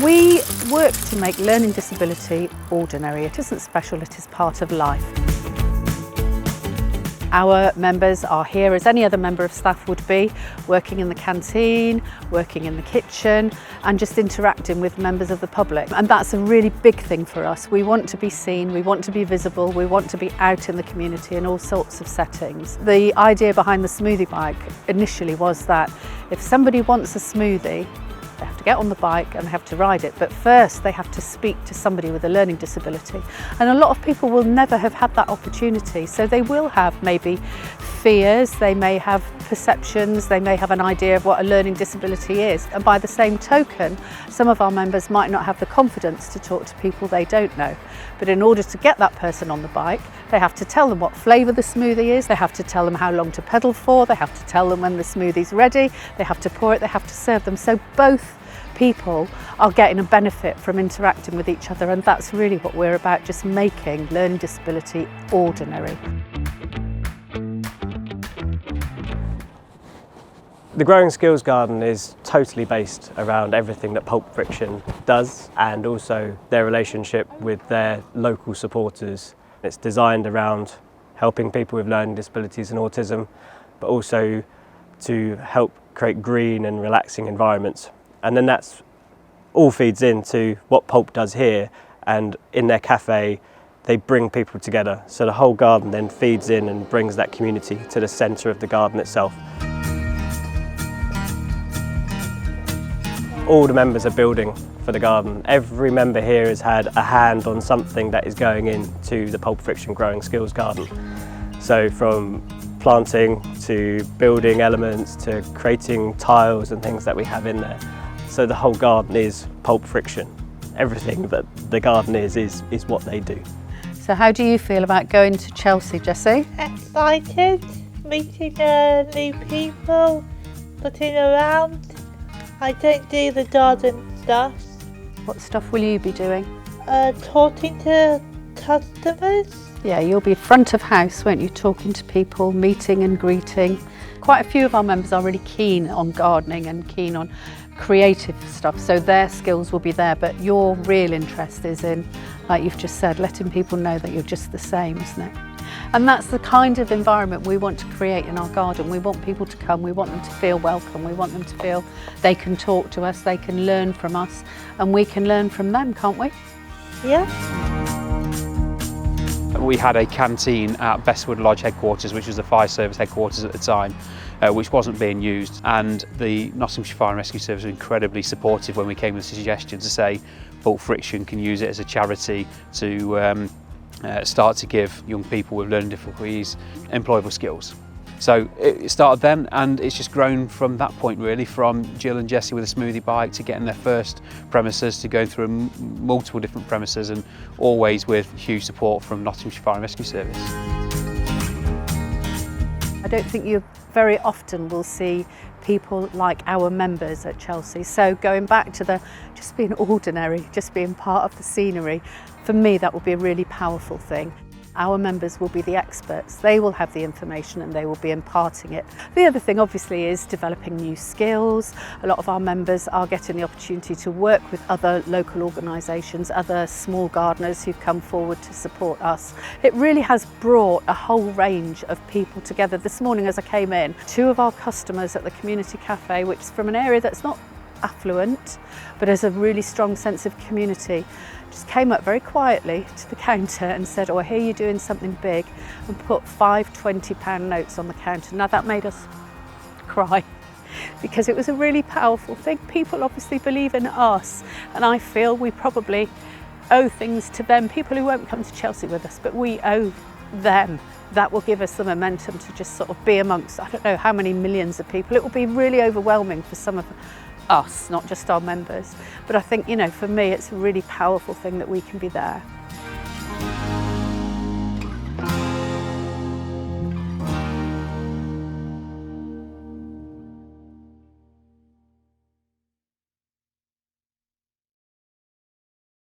We work to make learning disability ordinary. It isn't special, it is part of life. Our members are here as any other member of staff would be, working in the canteen, working in the kitchen and just interacting with members of the public. And that's a really big thing for us. We want to be seen, we want to be visible, we want to be out in the community in all sorts of settings. The idea behind the smoothie bike initially was that if somebody wants a smoothie, they have to get on the bike and they have to ride it, but first they have to speak to somebody with a learning disability. And a lot of people will never have had that opportunity, so they will have maybe fears, they may have perceptions, they may have an idea of what a learning disability is. And by the same token, some of our members might not have the confidence to talk to people they don't know. But in order to get that person on the bike, they have to tell them what flavour the smoothie is, they have to tell them how long to pedal for, they have to tell them when the smoothie's ready, they have to pour it, they have to serve them. So both people are getting a benefit from interacting with each other, and that's really what we're about, just making learning disability ordinary. The Growing Skills Garden is totally based around everything that Pulp Friction does and also their relationship with their local supporters. It's designed around helping people with learning disabilities and autism, but also to help create green and relaxing environments. And then that's all feeds into what Pulp does here, and in their cafe they bring people together. So the whole garden then feeds in and brings that community to the centre of the garden itself. All the members are building for the garden. Every member here has had a hand on something that is going into the Pulp Friction Growing Skills Garden. So from planting to building elements to creating tiles and things that we have in there. So the whole garden is Pulp Friction. Everything that the garden is what they do. So how do you feel about going to Chelsea, Jessie? Excited, meeting new people, looking around. I don't do the garden stuff. What stuff will you be doing? Talking to customers. Yeah, you'll be front of house, won't you, talking to people, meeting and greeting. Quite a few of our members are really keen on gardening and keen on creative stuff, so their skills will be there, but your real interest is in, like you've just said, letting people know that you're just the same, isn't it? And that's the kind of environment we want to create in our garden. We want people to come, we want them to feel welcome, we want them to feel they can talk to us, they can learn from us, and we can learn from them, can't we? Yeah. We had a canteen at Bestwood Lodge headquarters, which was the fire service headquarters at the time, which wasn't being used, and the Nottinghamshire Fire and Rescue Service were incredibly supportive when we came with a suggestion to say Pulp Friction can use it as a charity to start to give young people with learning difficulties employable skills. So it started then, and it's just grown from that point really, from Jill and Jessie with a smoothie bike to getting their first premises to going through multiple different premises, and always with huge support from Nottinghamshire Fire and Rescue Service. I don't think you very often will see people like our members at Chelsea. So going back to just being ordinary, just being part of the scenery, for me that will be a really powerful thing. Our members will be the experts. They will have the information and they will be imparting it. The other thing obviously is developing new skills. A lot of our members are getting the opportunity to work with other local organisations, other small gardeners who've come forward to support us. It really has brought a whole range of people together. This morning as I came in, two of our customers at the community cafe, which is from an area that's not affluent but has a really strong sense of community, just came up very quietly to the counter and said, "Oh, I hear you're doing something big," and put 5 £20 notes on the counter. Now that made us cry because it was a really powerful thing. People obviously believe in us, and I feel we probably owe things to them, people who won't come to Chelsea with us, but we owe them. That will give us the momentum to just sort of be amongst, I don't know how many millions of people. It will be really overwhelming for some of us, not just our members. But I think, you know, for me, it's a really powerful thing that we can be there.